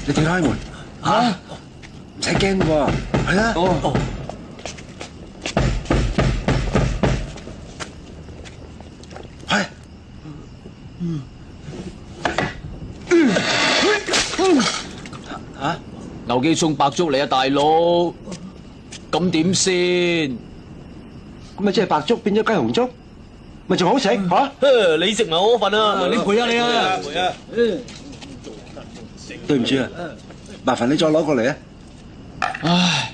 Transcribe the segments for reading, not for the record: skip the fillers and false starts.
你哋開門嚇，唔使驚喎，係啊。哦。係。嚇！牛記送白粥嚟啊，大佬，咁點先？咁咪即係白粥變咗雞紅粥，咪仲好食嚇？你食埋我份啊！你賠啊你啊！賠啊！對唔住啊，麻煩你再攞過嚟啊！唉，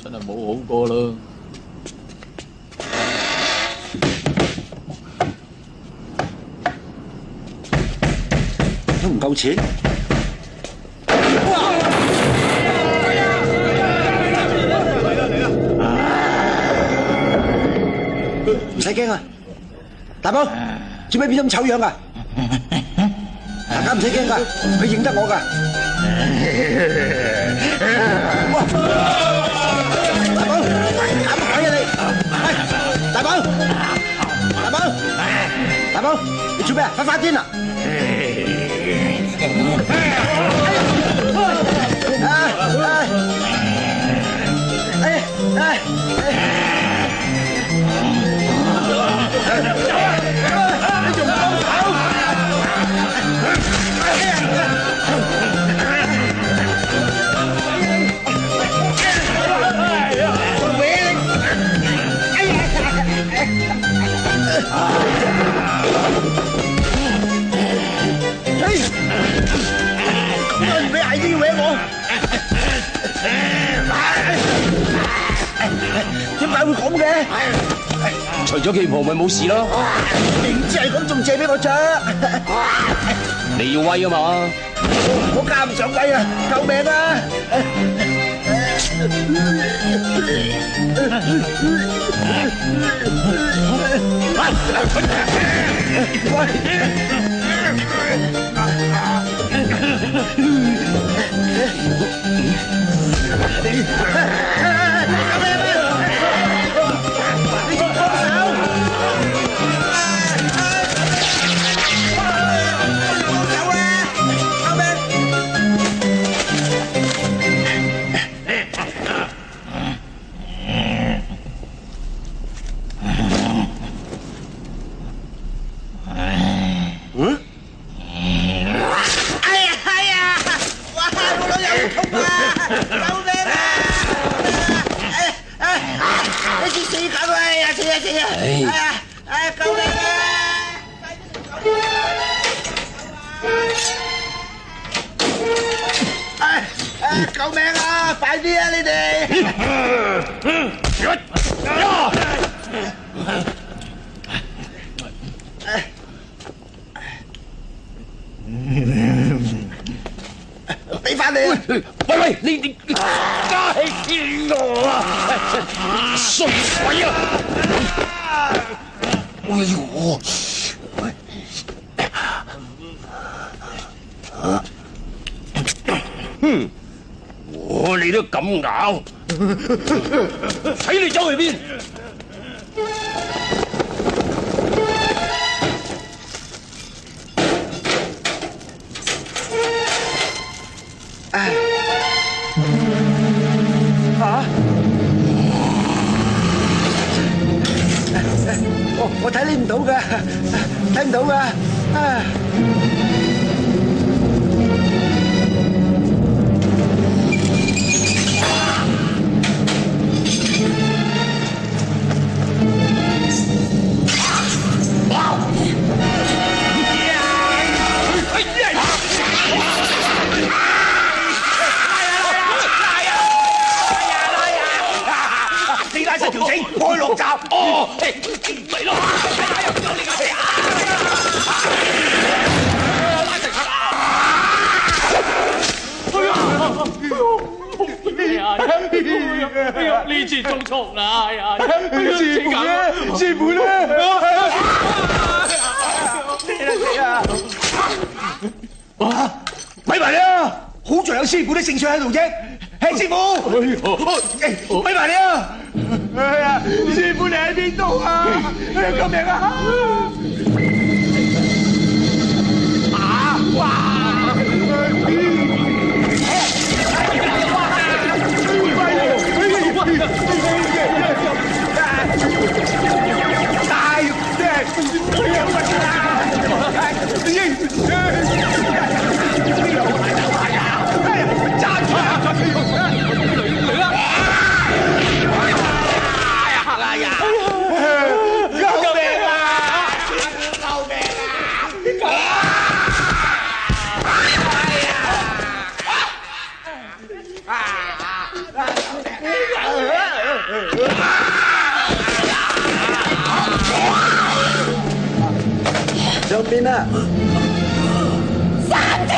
真係冇好過啦。都唔夠錢。唔使驚啊，大寶，做咩變咗咁醜樣啊？大家唔使驚噶，佢認得我噶。哇！大寶，搞乜鬼啊你？大寶，大寶，大寶，你做咩啊？發癲啊！你仲唔放手？咁你係要搲我？點解會咁嘅？除咗旗袍咪冇事咯。明知係咁，仲借俾我着？你要威啊嘛！我加唔上威啊！救命啊！救命啊！快啲啊！你哋！俾翻你啊！喂，你加氣見我啊！衰鬼啊！哎呦！你都咁咬，睇你走去邊？我睇你唔到噶，睇唔到噶。開落閘哦，嚟咯！拉直哎呀！呢次中蟲啦！哎呀！師傅咧，師傅咧！死啦！有師傅啲聖水喺度啫。係師傅，咪埋你啊！哎呀，師傅你喺邊度啊？救命啊！上邊啊！三弟！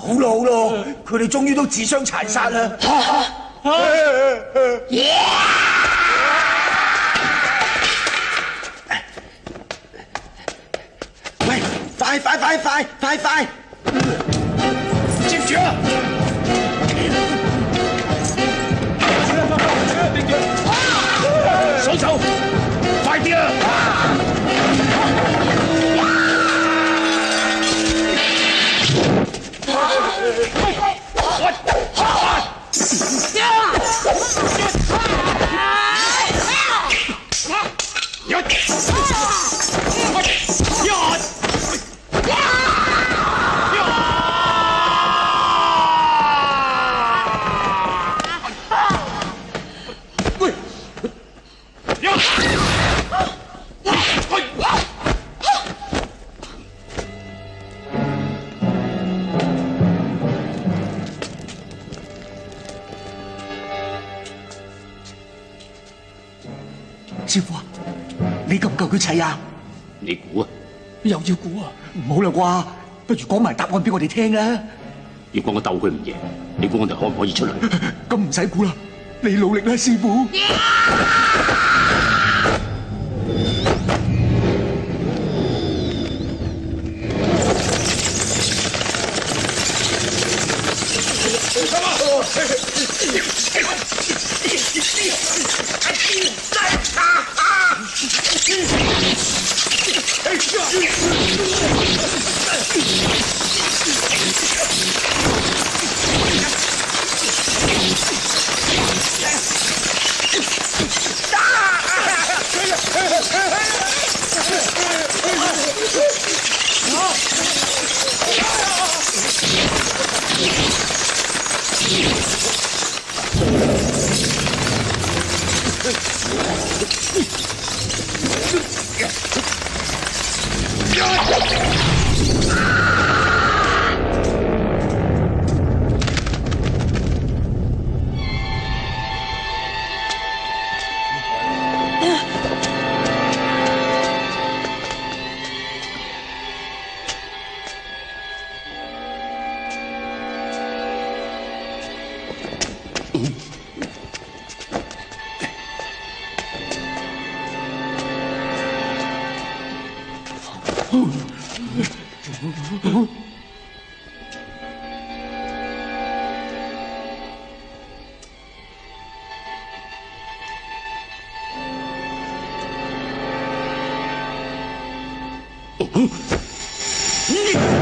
好咯，佢哋終於都自相殘殺啦！喂，快！接住啊！手手，快啲啊！師傅啊，你夠唔夠佢砌啊？你估啊？又要估啊？唔好啦啩，不如講埋答案俾我哋聽啊！如果我鬥佢唔贏，你估我哋可唔可以出嚟？咁唔使估啦，你努力啦，師傅。你